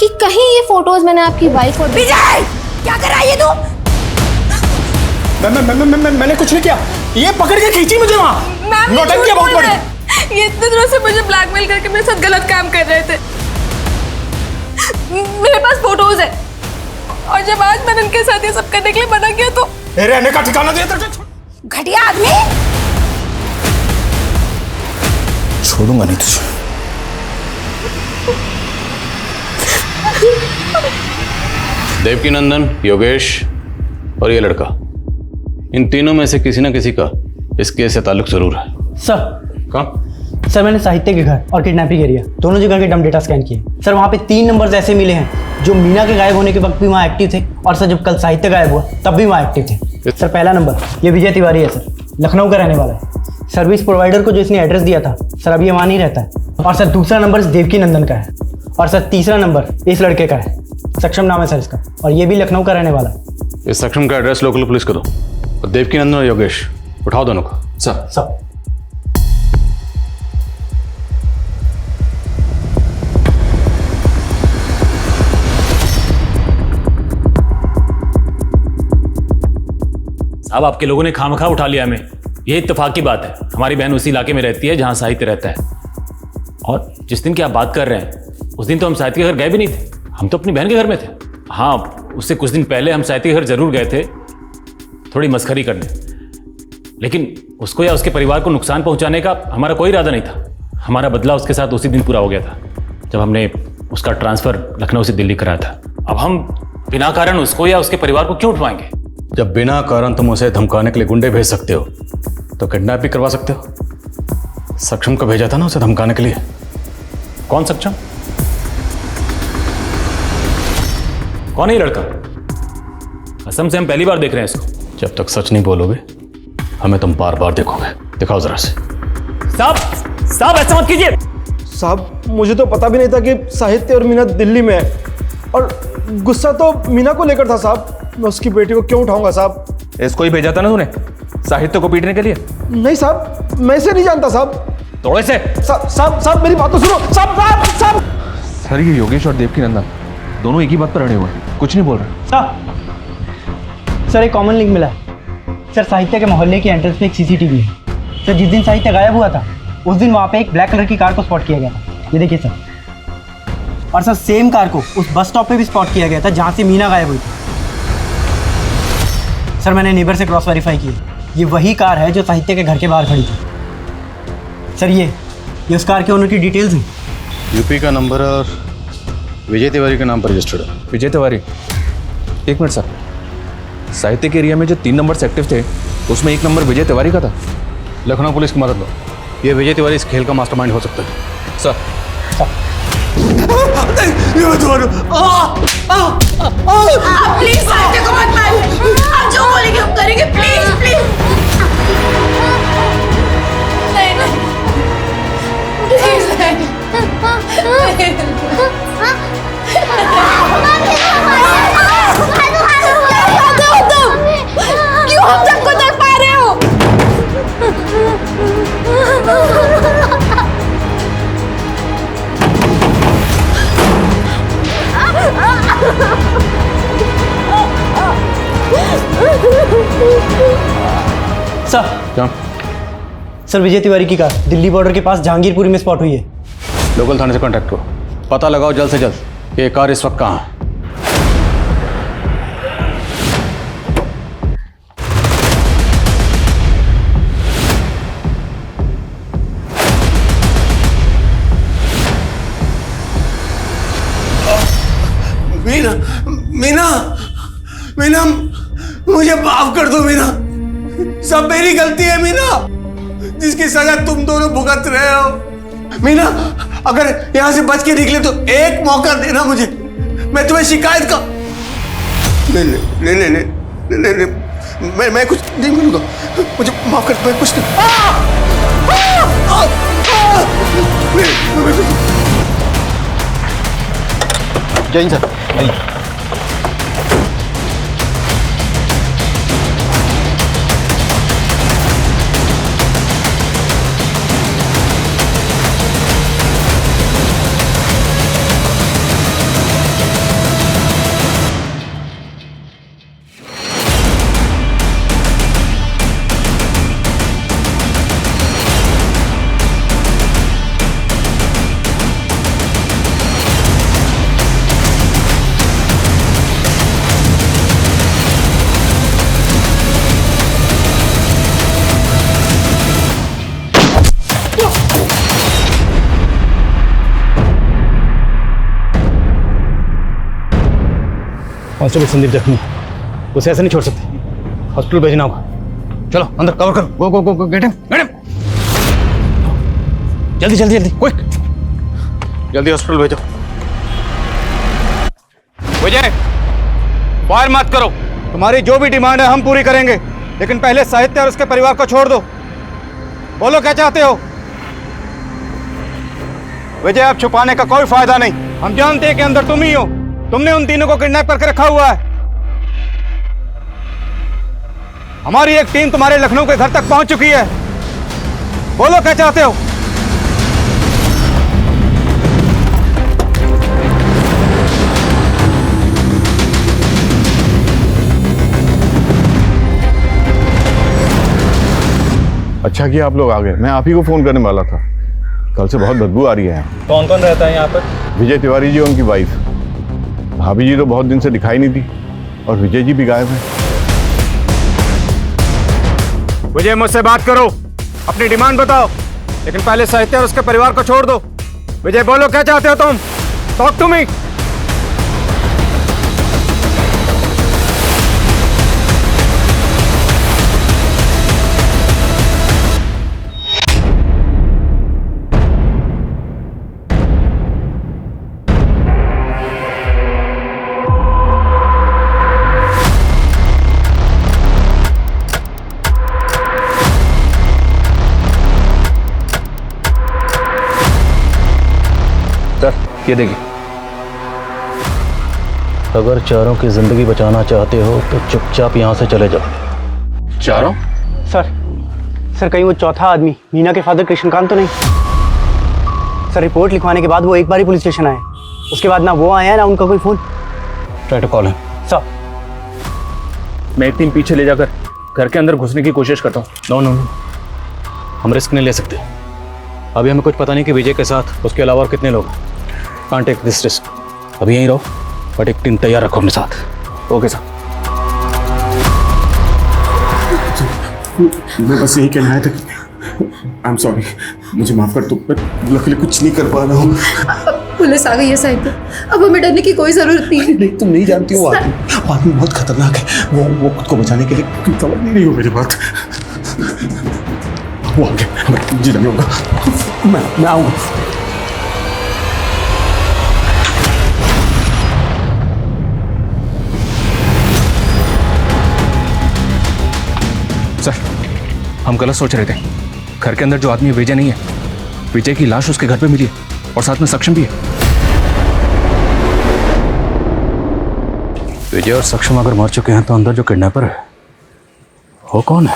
कि कहीं ये फोटोज मैंने आपकी वाइफ और विजय, क्या कर रहा है ये तू? मैंने कुछ नहीं किया, ये पकड़ के खींची मुझे वहाँ। नौटंकी बहुत बड़ी। ये इतने दिनों से मुझे ब्लैकमेल करके मेरे साथ गलत काम कर रहे थे। मेरे पास फोटोज है और जब आज मैंने उनके साथ ये सब करने के लिए मना किया तो रहने का ठिकाना दिया तेरे को। घटिया आदमी। छोड़ूंगा नहीं तुझे। देवकी नंदन, योगेश और ये लड़का, इन तीनों में से किसी ना किसी का इस केस से ताल्लुक जरूर है। सर कहाँ? सर मैंने साहित्य के घर और किडनैपिंग एरिया दोनों जगह के डम डेटा स्कैन किए। सर वहाँ पे 3 नंबर्स ऐसे मिले हैं जो मीना के गायब होने के वक्त भी वहाँ एक्टिव थे, और सर जब कल साहित्य गायब हुआ तब भी वहाँ एक्टिव थे। सर पहला नंबर ये विजय तिवारी है सर, लखनऊ का रहने वाला है। सर्विस प्रोवाइडर को जो इसने एड्रेस दिया था सर अब ये वहाँ नहीं रहता है। और सर दूसरा नंबर देवकी नंदन का है। और सर तीसरा नंबर इस लड़के का है, सक्षम नाम है सर इसका, और ये भी लखनऊ का रहने वाला है। इस सक्षम का एड्रेस लोकल पुलिस को दो और देवकी नंदन और योगेश उठाओ दोनों को। सर साहब, आपके लोगों ने खामखा उठा लिया हमें। ये इत्तेफाक की बात है, हमारी बहन उसी इलाके में रहती है जहां साहित्य रहता है। और जिस दिन की आप बात कर रहे हैं उस दिन तो हम साहित्य के घर गए भी नहीं थे, हम तो अपनी बहन के घर में थे। हाँ, उससे कुछ दिन पहले हम साहित्य के घर जरूर गए थे, थोड़ी मस्खरी करने, लेकिन उसको या उसके परिवार को नुकसान पहुंचाने का हमारा कोई इरादा नहीं था। हमारा बदला उसके साथ उसी दिन पूरा हो गया था जब हमने उसका ट्रांसफर लखनऊ से दिल्ली कराया था। अब हम बिना कारण उसको या उसके परिवार को क्यों उठवाएंगे? जब बिना कारण तुम उसे धमकाने के लिए गुंडे भेज सकते हो तो किडनैप भी करवा सकते हो। सक्षम को भेजा था ना उसे धमकाने के लिए। कौन सक्षम? कौन है ये लड़का? कसम से हम पहली बार देख रहे हैं इसको। जब तक सच नहीं बोलोगे हमें तुम बार बार देखोगे। दिखाओ जरा से। साहब ऐसा मत कीजिए। साहब मुझे तो पता भी नहीं था कि साहित्य और मीना दिल्ली में है, और गुस्सा तो मीना को लेकर था साहब। मैं उसकी बेटी को क्यों उठाऊंगा साहब? इसको ही भेजा था ना तूने साहित्य को पीटने के लिए? नहीं साहब, मैं इसे नहीं जानता साहब। थोड़े से साहब मेरी बात तो सुनो साहब। सर ये योगेश और देवकी नंदन दोनों एक ही बात पर अड़े हुए हैं, कुछ नहीं बोल रहे। सर एक कॉमन लिंक मिला है। सर साहित्य के मोहल्ले की एंट्रेंस पे एक सीसीटीवी है। सर जिस दिन साहित्य गायब हुआ था उस दिन वहाँ पे एक ब्लैक कलर की कार को स्पॉट किया गया था, ये देखिए सर। और सर सेम कार को उस बस स्टॉप पे भी स्पॉट किया गया था जहाँ से मीना गायब हुई थी। सर मैंने नेबर से क्रॉस वेरीफाई किया, ये वही कार है जो साहित्य के घर के बाहर खड़ी थी। सर ये उस कार के ओनर की डिटेल्स हैं। यूपी का नंबर और विजय तिवारी के नाम पर रजिस्टर्ड है। विजय तिवारी, एक मिनट सर, साहित्य के एरिया में जो 3 नंबर एक्टिव थे उसमें 1 नंबर विजय तिवारी का था। लखनऊ पुलिस की मदद लो, ये विजय तिवारी इस खेल का मास्टरमाइंड हो सकता है। सर प्लीज साहित्य को मत मारिए, आप जो बोलेंगे हम करेंगे, प्लीज प्लीज। नहीं नहीं प्लीज नहीं। क्यों हम सबको देख पा रहे हो? सर क्या? सर विजय तिवारी की कार दिल्ली बॉर्डर के पास जहांगीरपुरी में स्पॉट हुई है। लोकल थाने से कांटेक्ट करो, पता लगाओ जल्द से जल्द कि ये कार इस वक्त कहाँ है। मीना मीना मीना मुझे माफ कर दो मीना, सब मेरी गलती है मीना, जिसकी सजा तुम दोनों भुगत रहे हो। मीना अगर यहां से बच के निकले तो एक मौका देना मुझे, मैं तुम्हें शिकायत का नहीं नहीं नहीं नहीं नहीं नहीं मैं कुछ नहीं करूंगा, मुझे माफ कर, मैं कुछ नहीं। जय हिंद सर। कांस्टेबल संदीप जख्मी, उसे ऐसे नहीं छोड़ सकते, हॉस्पिटल भेजना होगा। चलो अंदर कवर करो, गो गो गो गो, गेट हिम जल्दी जल्दी जल्दी क्विक, जल्दी हॉस्पिटल भेजो। विजय फायर मत करो, तुम्हारी जो भी डिमांड है हम पूरी करेंगे, लेकिन पहले साहित्य और उसके परिवार को छोड़ दो। बोलो क्या चाहते हो? विजय अब छुपाने का कोई फायदा नहीं, हम जानते हैं कि अंदर तुम ही हो, तुमने उन तीनों को किडनैप करके रखा हुआ है। हमारी एक टीम तुम्हारे लखनऊ के घर तक पहुंच चुकी है, बोलो क्या चाहते हो? अच्छा किया आप लोग आ गए, मैं आप ही को फोन करने वाला था। कल से बहुत बदबू आ रही है। कौन कौन रहता है यहाँ पर? विजय तिवारी जी और उनकी वाइफ, भाभी जी तो बहुत दिन से दिखाई नहीं थी, और विजय जी भी गायब हैं। विजय मुझसे बात करो, अपनी डिमांड बताओ, लेकिन पहले साहित्य और उसके परिवार को छोड़ दो। विजय बोलो क्या चाहते हो तुम? Talk to me. ये देखिए, अगर चारों की जिंदगी बचाना चाहते हो तो चुपचाप यहाँ से चले जाओ। चारों? सर कहीं वो चौथा आदमी मीना के फादर कृष्णकांत तो नहीं? सर रिपोर्ट लिखवाने के बाद वो एक बार ही पुलिस स्टेशन आए, उसके बाद ना वो आया ना उनका कोई phone. Try to call him. Sir मैं एक टीम पीछे ले जाकर घर के अंदर घुसने की कोशिश करता हूँ। नो नो नो, हम रिस्क नहीं ले सकते। अभी हमें कुछ पता नहीं कि विजय के साथ उसके अलावा और कितने लोग। Can't take this risk. अभी यहीं रहो, बट एक टीम तैयार रखो अपने साथ। Okay sir. मैं बस यही कहना है कि आई एम सॉरी, मुझे माफ कर दो, मैं लकीली कुछ नहीं कर पा रहा हूँ। पुलिस आ गई है साहित्य, अब हमें डरने की कोई जरूरत नहीं। नहीं, तुम नहीं जानती हो, आदमी बहुत खतरनाक है। वो खुद को बचाने के लिए समझ नहीं हो मेरी बात। वो आ गया, मैं जी नहीं होगा, मैं आऊँगा। सर, हम गलत सोच रहे थे। घर के अंदर जो आदमी विजय नहीं है, विजय की लाश उसके घर पे मिली है और साथ में सक्षम भी है। विजय और सक्षम अगर मर चुके हैं तो अंदर जो किडनैपर है वो कौन है?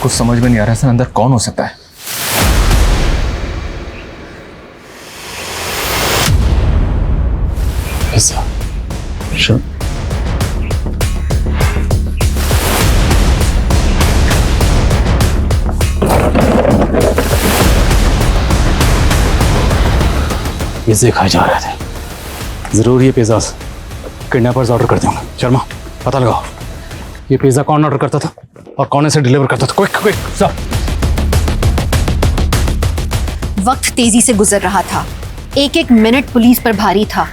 कुछ समझ में नहीं आ रहा सर, अंदर कौन हो सकता है? ऐसा श्योर। पिज़्ज़े खाए जा रहे थे, जरूर ये पिज़्ज़ा किडनैपर्स ऑर्डर करते होंगे। शर्मा, पता लगाओ ये पिज़्ज़ा कौन ऑर्डर करता था और कौन इसे डिलीवर करता था। Quick quick sir. वक्त तेजी से गुजर रहा था, एक एक मिनट पुलिस पर भारी था।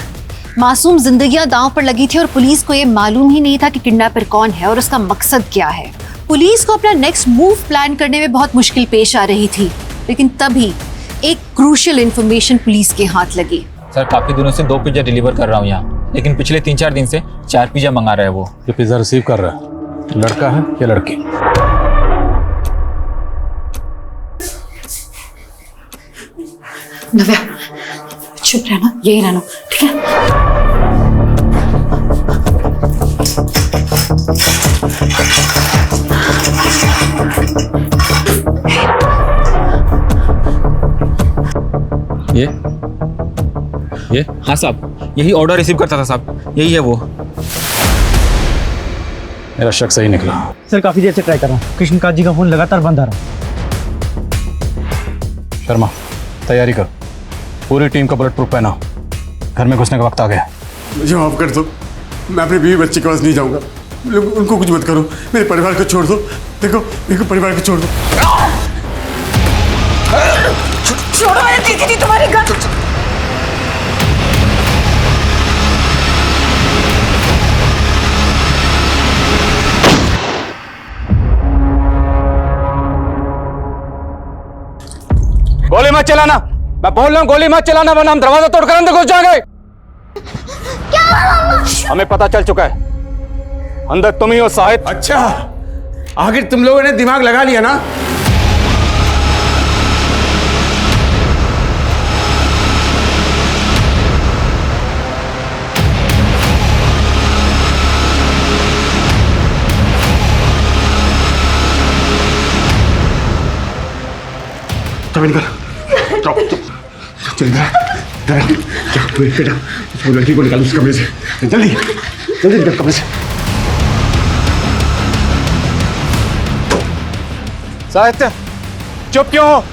मासूम जिंदगियां दांव पर लगी थी और पुलिस को यह मालूम ही नहीं था कि किडनैपर कौन है और उसका मकसद क्या है। पुलिस को अपना नेक्स्ट मूव प्लान करने में बहुत मुश्किल पेश आ रही थी, लेकिन तभी एक क्रूशियल इंफॉर्मेशन पुलिस के हाथ लगी। सर, काफी दिनों से 2 पिज्जा डिलीवर कर रहा हूँ यहाँ, लेकिन पिछले 3-4 दिन से 4 पिज्जा मंगा रहा है वो। ये पिज़्ज़ा रिसीव कर रहा है लड़का है या लड़की? नव्या, चुप रहना, यही रहना, ठीक है? ये हाँ साहब, यही ऑर्डर रिसीव करता था साहब, यही है वो। मेरा शक सही निकला। सर काफी देर से ट्राई कर रहा हूँ, कृष्णकांत जी का फोन लगातार बंद आ रहा है। शर्मा, तैयारी कर, पूरी टीम का बुलेट प्रूफ पहना, घर में घुसने का वक्त आ गया। मुझे माफ कर दो, मैं अपने बीवी बच्चे के पास नहीं जाऊंगा। उनको कुछ मत करो, मेरे परिवार को छोड़ दो। देखो परिवार को छोड़ दो। छोड़ो ये दीदी तुम्हारी गन। गोली मत चलाना, मैं बोल रहा हूँ गोली मत चलाना, वरना हम दरवाजा तोड़कर अंदर घुस जाएंगे। हमें पता चल चुका है अंदर तुम ही हो साहिब। अच्छा, आखिर तुम लोगों ने दिमाग लगा लिया ना? चल लड़की को निकालो उस कमरे से, जल्दी जल्दी निकल कमरे से। साहित्य, चुप क्यों हो?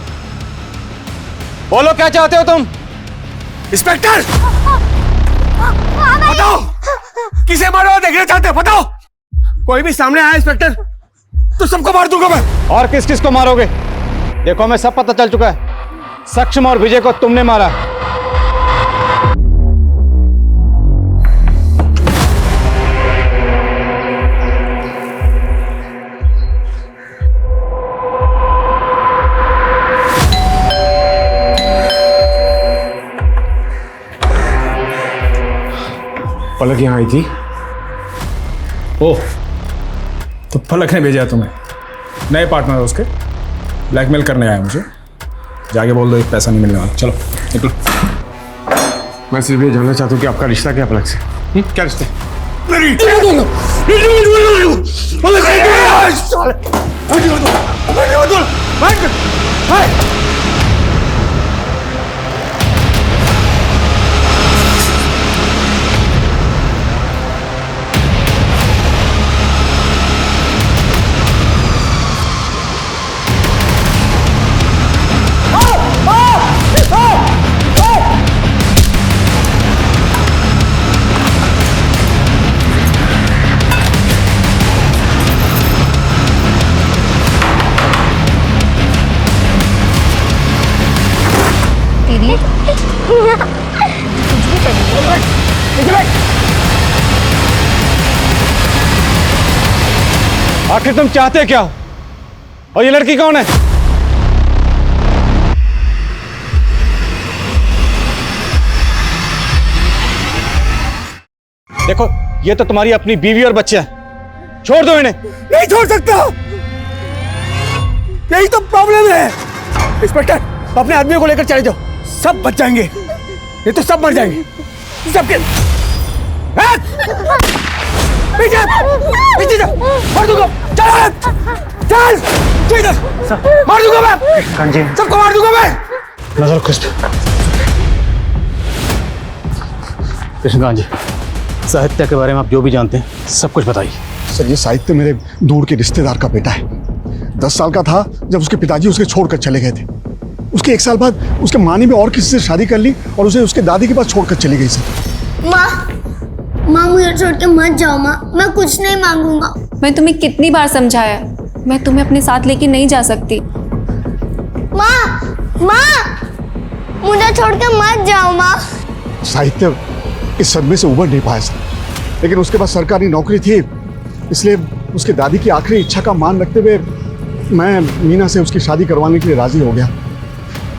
बोलो क्या चाहते हो तुम? इंस्पेक्टर, बताओ किसे मारो देखना चाहते हो? बताओ। कोई भी सामने आया इंस्पेक्टर तो सबको मार दूंगा मैं। और किस किस को मारोगे? देखो हमें सब पता चल चुका है, सक्षम और विजय को तुमने मारा। पलक यहाँ आई थी। ओह, तो पलक ने भेजा तुम्हें? नए पार्टनर है उसके, ब्लैकमेल करने आया मुझे। जाके बोल दो एक पैसा नहीं मिलने वाला। चलो निकलो। मैं सिर्फ ये जानना चाहता हूँ कि आपका रिश्ता क्या पलक से? क्या रिश्ता? आखिर तुम चाहते क्या हो? और ये लड़की कौन है? देखो, ये तो तुम्हारी अपनी बीवी और बच्चे हैं। छोड़ दो इन्हें। नहीं छोड़ सकता, यही तो प्रॉब्लम है। इंस्पेक्टर, अपने आदमियों को लेकर चले जाओ, सब बच जाएंगे। ये तो सब मर जाएंगे, सबके। पीछे पीछे जा, मार दूंगा। चल चल, तू इधर, मार दूंगा मैं, सबको मार दूंगा मैं। नजर खुश। कृष्णकांत जी, साहित्य के बारे में आप जो भी जानते हैं सब कुछ बताइए। सर, ये साहित्य मेरे दूर के रिश्तेदार का बेटा है। 10 साल का था जब उसके पिताजी उसे छोड़कर चले गए थे। उसके 1 साल बाद उसके माँ ने भी और किसी से शादी कर ली और उसे उसके दादी के पास छोड़कर चली गई। सर, माँ मुझे छोड़ के मत जाओ माँ, मैं कुछ नहीं मांगूंगा। मैं तुम्हें कितनी बार समझाया, मैं तुम्हें अपने साथ लेके नहीं जा सकती। माँ मुझे छोड़ के मत जाओ माँ। साहित्य इस सदमे से उबर नहीं पाया सर, लेकिन उसके पास सरकारी नौकरी थी, इसलिए उसके दादी की आखिरी इच्छा का मान रखते हुए मैं मीना से उसकी शादी करवाने के लिए राजी हो गया।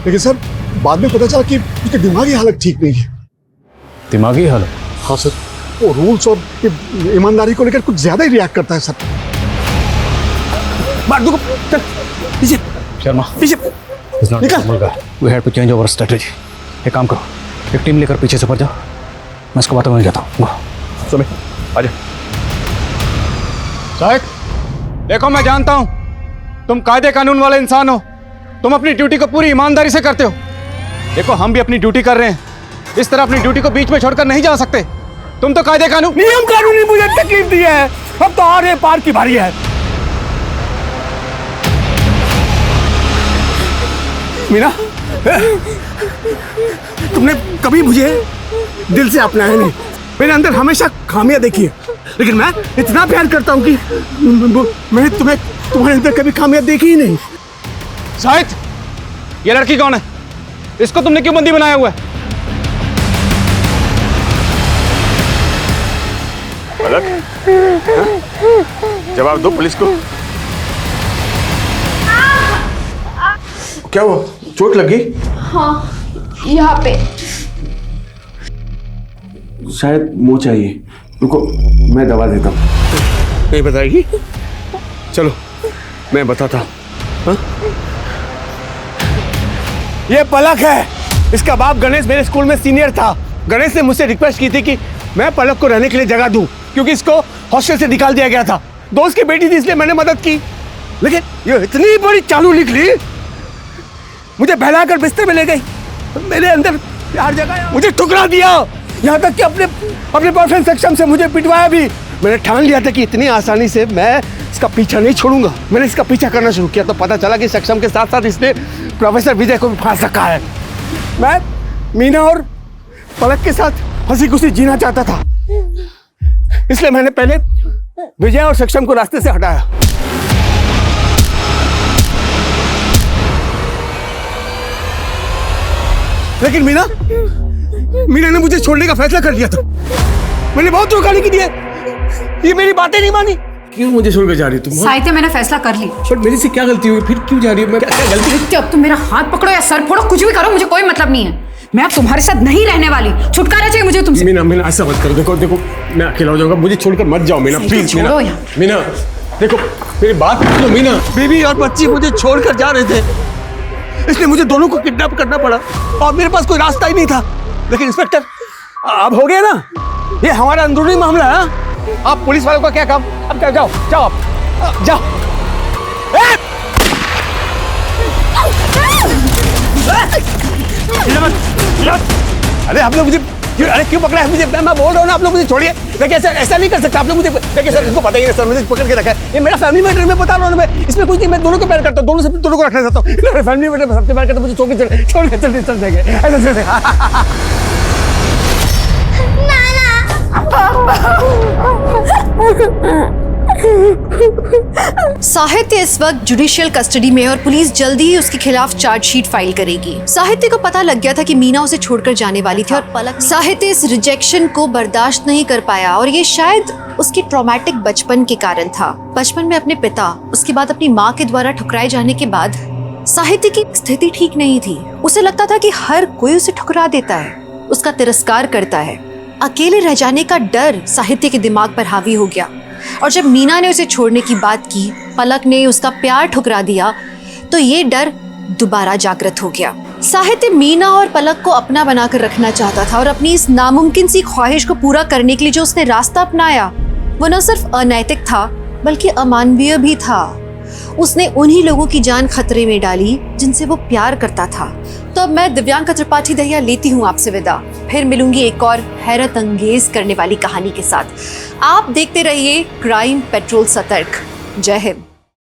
लेकिन सर, बाद में पता चला कि उसकी दिमागी हालत ठीक नहीं है। दिमागी हालत? हाँ सर, वो रूल्स और ईमानदारी को लेकर कुछ ज्यादा ही रिएक्ट करता है सर। मार दूंगा, चल पीछे। शर्मा, पीछे निकल। We have to change our strategy. एक काम करो, एक टीम लेकर पीछे से ऊपर जाओ, मैं इसको बातों में जाता हूँ। सुमित, आजा। साहिब, देखो मैं जानता हूँ तुम कायदे कानून वाले इंसान हो, तुम अपनी ड्यूटी को पूरी ईमानदारी से करते हो। देखो, हम भी अपनी ड्यूटी कर रहे हैं, इस तरह अपनी ड्यूटी को बीच में छोड़कर नहीं जा सकते। तुम तो कायदे कानून, नियम कानून ने मुझे तकलीफ दी है, अब तो आरे पार की बारी है। मीना, तुमने कभी मुझे दिल से अपनाया नहीं। मेरे अंदर हमेशा खामियां देखी है, लेकिन मैं इतना प्यार करता हूं कि मैंने तुम्हारे अंदर कभी खामियां देखी ही नहीं। शाहिद, ये लड़की कौन है? इसको तुमने क्यों बंदी बनाया हुआ है? पलक, जवाब दो पुलिस को। क्या हुआ, चोट लगी? हाँ, यहाँ पे। शायद मुंह चाहिए, रुको मैं दवा देता हूँ। नहीं बताएगी? चलो मैं बताता हूँ। हाँ? ये पलक है, इसका बाप गणेश मेरे स्कूल में सीनियर था। गणेश ने मुझसे रिक्वेस्ट की थी कि मैं पलक को रहने के लिए जगह दूं, क्योंकि इसको हॉस्टल से निकाल दिया गया था। दोस्त की बेटी थी इसलिए मैंने मदद की, लेकिन ये इतनी बड़ी चालू निकली, मुझे बहलाकर बिस्तर में ले गई, मेरे अंदर प्यार जगाया, मुझे ठुकरा दिया, यहाँ तक कि अपने बॉयफ्रेंड सक्षम से मुझे पिटवाया भी। मैंने ठान लिया था कि इतनी आसानी से मैं इसका पीछा नहीं छोड़ूंगा। मैंने इसका पीछा करना शुरू किया तो पता चला कि सक्षम के साथ साथ इसने प्रोफेसर विजय को भी फांस रखा है। मैं मीना और पलक के साथ हंसी खुशी जीना चाहता था, इसलिए मैंने पहले विजय और सक्षम को रास्ते से हटाया। लेकिन मीना ने मुझे छोड़ने का फैसला कर लिया था। मैंने बहुत रोकाने की दिए, ये मेरी बातें नहीं मानी। क्यों मुझे छोड़कर जा रही हो तुम? साहित्य, मैंने फैसला कर ली। पर मेरी से क्या गलती हुई, फिर क्यों जा रही हो? मैं क्या गलती? अब तुम मेरा हाथ पकड़ो या सर फोड़ो, कुछ भी करो, मुझे कोई मतलब नहीं है। मैं अब तुम्हारे साथ नहीं रहने वाली, छुटकारा चाहिए मुझे तुमसे। मीना ऐसा मत करो, देखो मैं अकेला हो जाऊंगा, मुझे छोड़कर मत जाओ मीना, प्लीज। मीना देखो मेरी बात सुनो मीना। बीवी और बच्ची मुझे छोड़कर जा रहे थे, इसलिए मुझे दोनों को किडनैप करना पड़ा और मेरे पास कोई रास्ता ही नहीं था। लेकिन इंस्पेक्टर, अब हो गया ना, ये हमारा अंदरूनी मामला है। आप पुलिस वालों का क्या काम? अब क्या, जाओ आप जाओ। अरे आप लोग मुझे क्यों पकड़ा है? मुझे, मैं बोल रहा हूँ ना, आप लोग मुझे छोड़िए। देखिए ऐसा नहीं कर सकता आप लोग मुझे। देखिए सर, इसको पता ही नहीं, सर मुझे पकड़ के रखा है। ये मेरा फैमिली मैटर, मैं बता रहा हूँ, मैं इसमें कुछ नहीं, मैं दोनों को प्यार करता हूँ, दोनों को रखना चाहता हूँ। मेरा फैमिली मैटर में सबसे प्यार करता हूँ, मुझे छोड़ के चल जाएंगे ऐसा। साहित्य इस वक्त जुडिशियल कस्टडी में और पुलिस जल्दी ही उसके खिलाफ चार्जशीट फाइल करेगी। साहित्य को पता लग गया था कि मीना उसे छोड़कर जाने वाली थी और पलक साहित्य इस रिजेक्शन को बर्दाश्त नहीं कर पाया और ये शायद उसके ट्रॉमेटिक बचपन के कारण था। बचपन में अपने पिता, उसके बाद अपनी माँ के द्वारा ठुकराए जाने के बाद साहित्य की स्थिति ठीक नहीं थी। उसे लगता था कि हर कोई उसे ठुकरा देता है, उसका तिरस्कार करता है। अकेले रह जाने का डर साहित्य के दिमाग पर हावी हो गया और जब मीना ने उसे छोड़ने की बात की, पलक ने उसका प्यार ठुकरा दिया, तो ये डर दोबारा जागृत हो गया। साहित्य मीना और पलक को अपना बनाकर रखना चाहता था और अपनी इस नामुमकिन सी ख्वाहिश को पूरा करने के लिए जो उसने रास्ता अपनाया वो न सिर्फ अनैतिक था बल्कि अमानवीय भी था। उसने उन्हीं लोगों की जान खतरे में डाली जिनसे वो प्यार करता था। तो अब मैं दिव्यांका त्रिपाठी दहिया लेती हूँ आपसे विदा। फिर मिलूंगी एक और हैरत अंगेज करने वाली कहानी के साथ। आप देखते रहिए क्राइम पेट्रोल सतर्क। जय हिंद।